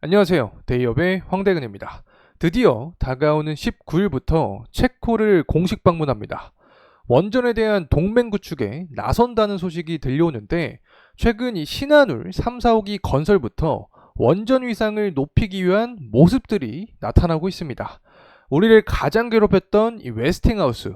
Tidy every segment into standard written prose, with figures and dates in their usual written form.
안녕하세요. 데이업의 황대근입니다. 드디어 다가오는 19일부터 체코를 공식 방문합니다. 원전에 대한 동맹 구축에 나선다는 소식이 들려오는데 최근 이 신한울 3, 4호기 건설부터 원전 위상을 높이기 위한 모습들이 나타나고 있습니다. 우리를 가장 괴롭혔던 이 웨스팅하우스,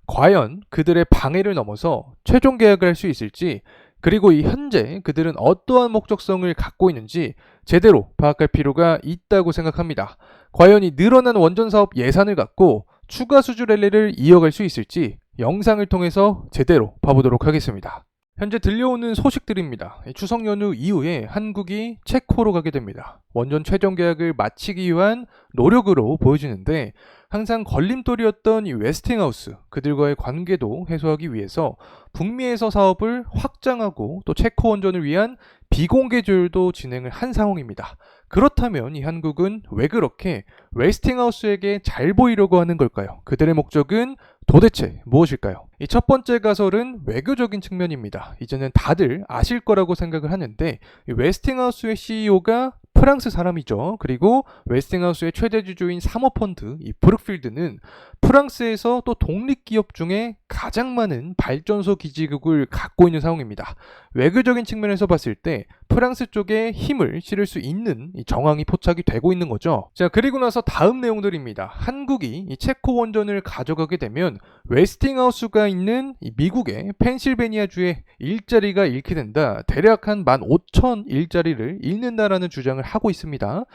과연 그들의 방해를 넘어서 최종 계약을 할 수 있을지, 그리고 이 현재 그들은 어떠한 목적성을 갖고 있는지 제대로 파악할 필요가 있다고 생각합니다. 과연 이 늘어난 원전 사업 예산을 갖고 추가 수주 랠리를 이어갈 수 있을지 영상을 통해서 제대로 봐보도록 하겠습니다. 현재 들려오는 소식들입니다. 추석 연휴 이후에 한국이 체코로 가게 됩니다. 원전 최종 계약을 마치기 위한 노력으로 보여지는데 항상 걸림돌이었던 이 웨스팅하우스, 그들과의 관계도 해소하기 위해서 북미에서 사업을 확장하고 또 체코 원전을 위한 비공개 조율도 진행을 한 상황입니다. 그렇다면 이 한국은 왜 그렇게 웨스팅하우스에게 잘 보이려고 하는 걸까요? 그들의 목적은 도대체 무엇일까요? 이 첫 번째 가설은 외교적인 측면입니다. 이제는 다들 아실 거라고 생각을 하는데 이 웨스팅하우스의 CEO가 프랑스 사람이죠. 그리고 웨스팅하우스의 최대 주주인 사모펀드 이 브룩필드는 프랑스에서 또 독립기업 중에 가장 많은 발전소 기지국을 갖고 있는 상황입니다. 외교적인 측면에서 봤을 때 프랑스 쪽에 힘을 실을 수 있는 이 정황이 포착이 되고 있는 거죠. 자, 그리고 나서 다음 내용들입니다. 한국이 이 체코 원전을 가져가게 되면 웨스팅하우스가 있는 이 미국의 펜실베니아주의 일자리가 잃게 된다. 대략 한 15,000 일자리를 잃는다라는 주장을 하고 있습니다.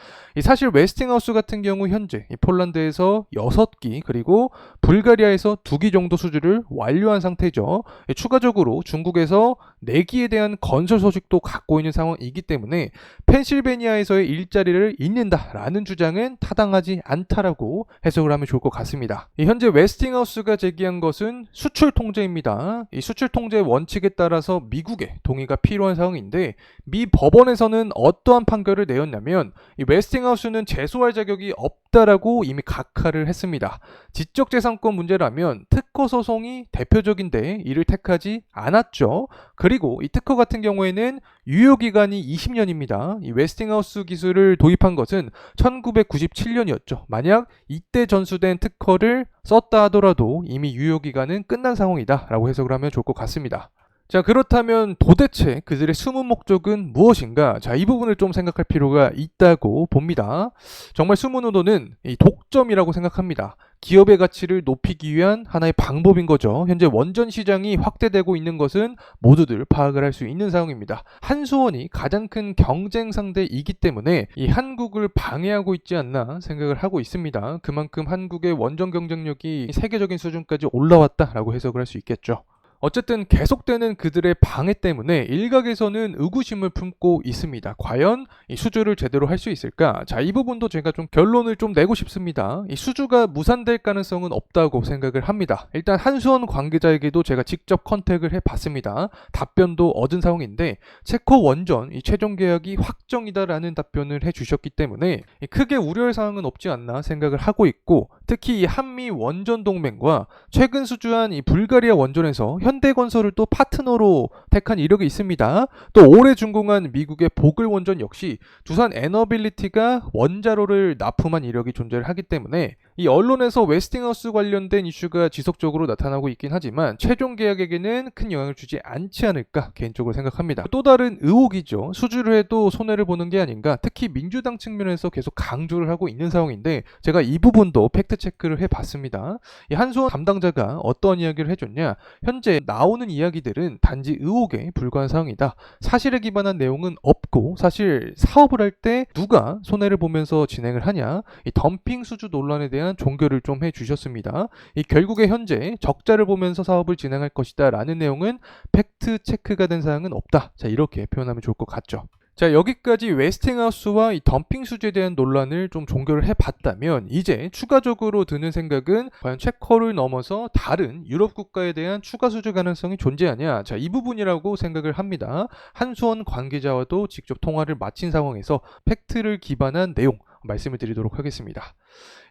사실 웨스팅하우스 같은 경우 현재 이 폴란드에서 6기 그리고 불가리아에서 2기 정도 수주를 완료한 상태죠. 추가적으로 중국에서 4기에 대한 건설 소식도 갖고 있는 상황이기 때문에 펜실베니아에서의 일자리를 잃는다라는 주장은 타당하지 않다라고 해석을 하면 좋을 것 같습니다. 현재 웨스팅하우스가 제기한 것은 수출 통제입니다. 이 수출 통제 원칙에 따라서 미국의 동의가 필요한 상황인데 미 법원에서는 어떠한 판결을 내었냐면 이 웨스팅하우스는 제소할 자격이 없다라고 이미 각하를 했습니다. 지적재산권 문제라면 특허 소송이 대표적인데 이를 택하지 않았죠. 그리고 이 특허 같은 경우에는 유효기간이 20년입니다. 이 웨스팅하우스 기술을 도입한 것은 1997년이었죠. 만약 이때 전수된 특허를 썼다 하더라도 이미 유효기간은 끝난 상황이다 라고 해석을 하면 좋을 것 같습니다. 자, 그렇다면 도대체 그들의 숨은 목적은 무엇인가? 자, 이 부분을 좀 생각할 필요가 있다고 봅니다. 정말 숨은 의도는 이 독점이라고 생각합니다. 기업의 가치를 높이기 위한 하나의 방법인 거죠. 현재 원전 시장이 확대되고 있는 것은 모두들 파악을 할 수 있는 상황입니다. 한수원이 가장 큰 경쟁 상대이기 때문에 이 한국을 방해하고 있지 않나 생각을 하고 있습니다. 그만큼 한국의 원전 경쟁력이 세계적인 수준까지 올라왔다라고 해석을 할 수 있겠죠. 어쨌든 계속되는 그들의 방해 때문에 일각에서는 의구심을 품고 있습니다. 과연 이 수주를 제대로 할 수 있을까? 자, 이 부분도 제가 좀 결론을 좀 내고 싶습니다. 이 수주가 무산될 가능성은 없다고 생각을 합니다. 일단 한수원 관계자에게도 제가 직접 컨택을 해봤습니다. 답변도 얻은 상황인데 체코 원전 이 최종 계약이 확정이다라는 답변을 해주셨기 때문에 크게 우려할 사항은 없지 않나 생각을 하고 있고, 특히 이 한미 원전 동맹과 최근 수주한 이 불가리아 원전에서 현대건설을 또 파트너로 택한 이력이 있습니다. 또 올해 준공한 미국의 보글원전 역시 두산 에너빌리티가 원자로를 납품한 이력이 존재를 하기 때문에 이 언론에서 웨스팅하우스 관련된 이슈가 지속적으로 나타나고 있긴 하지만 최종 계약에게는 큰 영향을 주지 않지 않을까 개인적으로 생각합니다. 또 다른 의혹이죠. 수주를 해도 손해를 보는 게 아닌가, 특히 민주당 측면에서 계속 강조를 하고 있는 상황인데 제가 이 부분도 팩트 체크를 해봤습니다. 이 한수원 담당자가 어떤 이야기를 해줬냐, 현재 나오는 이야기들은 단지 의혹에 불과한 상황이다. 사실에 기반한 내용은 없고, 사실 사업을 할 때 누가 손해를 보면서 진행을 하냐, 이 덤핑 수주 논란에 대한 종결을 좀 해주셨습니다. 이 결국에 현재 적자를 보면서 사업을 진행할 것이다 라는 내용은 팩트 체크가 된 사항은 없다. 자, 이렇게 표현하면 좋을 것 같죠. 자, 여기까지 웨스팅하우스와 이 덤핑 수주에 대한 논란을 좀 종결을 해봤다면 이제 추가적으로 드는 생각은 과연 체코를 넘어서 다른 유럽 국가에 대한 추가 수주 가능성이 존재하냐, 자, 이 부분이라고 생각을 합니다. 한수원 관계자와도 직접 통화를 마친 상황에서 팩트를 기반한 내용, 말씀을 드리도록 하겠습니다.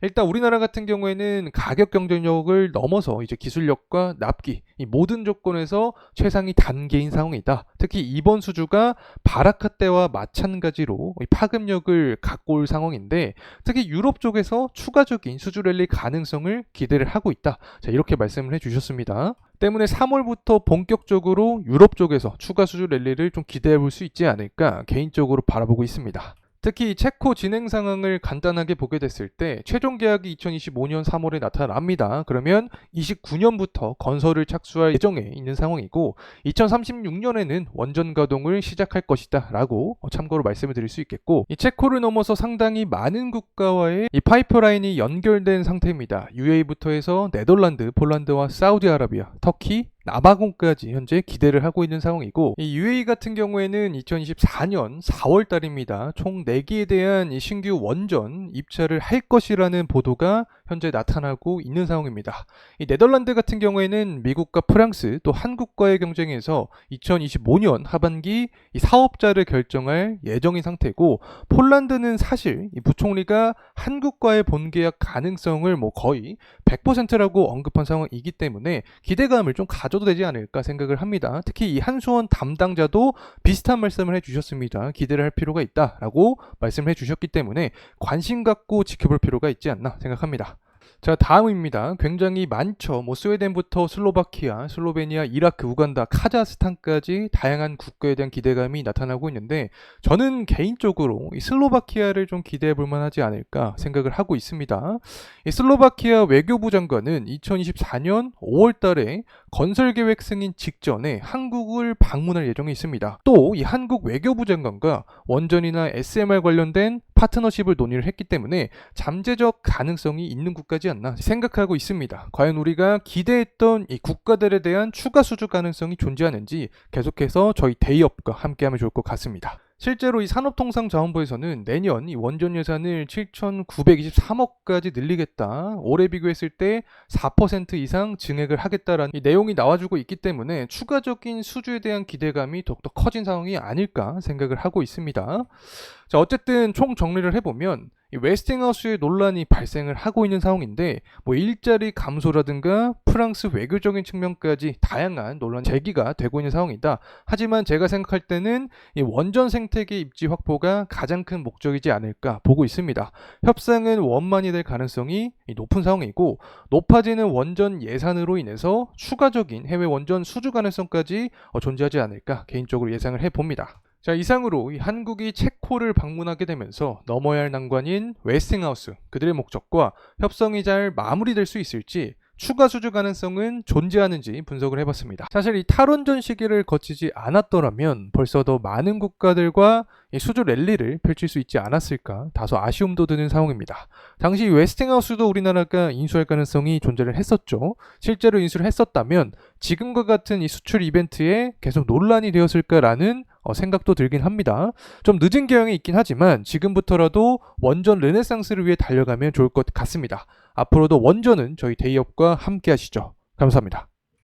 일단 우리나라 같은 경우에는 가격 경쟁력을 넘어서 이제 기술력과 납기 이 모든 조건에서 최상위 단계인 상황이다. 특히 이번 수주가 바라카 때와 마찬가지로 이 파급력을 갖고 올 상황인데 특히 유럽 쪽에서 추가적인 수주 랠리 가능성을 기대를 하고 있다. 자, 이렇게 말씀을 해주셨습니다. 때문에 3월부터 본격적으로 유럽 쪽에서 추가 수주 랠리를 좀 기대해 볼 수 있지 않을까 개인적으로 바라보고 있습니다. 특히 체코 진행 상황을 간단하게 보게 됐을 때 최종 계약이 2025년 3월에 나타납니다. 그러면 29년부터 건설을 착수할 예정에 있는 상황이고 2036년에는 원전 가동을 시작할 것이다 라고 참고로 말씀을 드릴 수 있겠고 이 체코를 넘어서 상당히 많은 국가와의 이 파이프라인이 연결된 상태입니다. UAE부터 해서 네덜란드, 폴란드와 사우디아라비아, 터키, 남아공까지 현재 기대를 하고 있는 상황이고 이 UAE 같은 경우에는 2024년 4월 달입니다. 총 4개에 대한 이 신규 원전 입찰을 할 것이라는 보도가 현재 나타나고 있는 상황입니다. 이 네덜란드 같은 경우에는 미국과 프랑스 또 한국과의 경쟁에서 2025년 하반기 이 사업자를 결정할 예정인 상태고 폴란드는 사실 이 부총리가 한국과의 본계약 가능성을 거의 100%라고 언급한 상황이기 때문에 기대감을 좀 가져도 되지 않을까 생각을 합니다. 특히 이 한수원 담당자도 비슷한 말씀을 해주셨습니다. 기대를 할 필요가 있다라고 말씀을 해주셨기 때문에 관심 갖고 지켜볼 필요가 있지 않나 생각합니다. 자, 다음입니다. 굉장히 많죠. 스웨덴부터 슬로바키아, 슬로베니아, 이라크, 우간다, 카자흐스탄까지 다양한 국가에 대한 기대감이 나타나고 있는데 저는 개인적으로 이 슬로바키아를 좀 기대해 볼 만하지 않을까 생각을 하고 있습니다. 이 슬로바키아 외교부 장관은 2024년 5월 달에 건설 계획 승인 직전에 한국을 방문할 예정에 있습니다. 또 이 한국 외교부 장관과 원전이나 SMR 관련된 파트너십을 논의를 했기 때문에 잠재적 가능성이 있는 국가지 않나 생각하고 있습니다. 과연 우리가 기대했던 이 국가들에 대한 추가 수주 가능성이 존재하는지 계속해서 저희 대의업과 함께하면 좋을 것 같습니다. 실제로 이 산업통상자원부에서는 내년 이 원전 예산을 7,923억까지 늘리겠다. 올해 비교했을 때 4% 이상 증액을 하겠다라는 이 내용이 나와주고 있기 때문에 추가적인 수주에 대한 기대감이 더욱더 커진 상황이 아닐까 생각을 하고 있습니다. 자, 어쨌든 총 정리를 해보면 이 웨스팅하우스의 논란이 발생을 하고 있는 상황인데 일자리 감소라든가 프랑스 외교적인 측면까지 다양한 논란 제기가 되고 있는 상황이다. 하지만 제가 생각할 때는 이 원전 생태계 입지 확보가 가장 큰 목적이지 않을까 보고 있습니다. 협상은 원만이 될 가능성이 높은 상황이고 높아지는 원전 예산으로 인해서 추가적인 해외 원전 수주 가능성까지 존재하지 않을까 개인적으로 예상을 해봅니다. 자, 이상으로 이 한국이 체코를 방문하게 되면서 넘어야 할 난관인 웨스팅하우스, 그들의 목적과 협상이 잘 마무리될 수 있을지 추가 수주 가능성은 존재하는지 분석을 해봤습니다. 사실 이 탈원전 시기를 거치지 않았더라면 벌써 더 많은 국가들과 이 수주 랠리를 펼칠 수 있지 않았을까 다소 아쉬움도 드는 상황입니다. 당시 웨스팅하우스도 우리나라가 인수할 가능성이 존재를 했었죠. 실제로 인수를 했었다면 지금과 같은 이 수출 이벤트에 계속 논란이 되었을까라는 생각도 들긴 합니다. 좀 늦은 경향이 있긴 하지만 지금부터라도 원전 르네상스를 위해 달려가면 좋을 것 같습니다. 앞으로도 원전은 저희 대의업과 함께 하시죠. 감사합니다.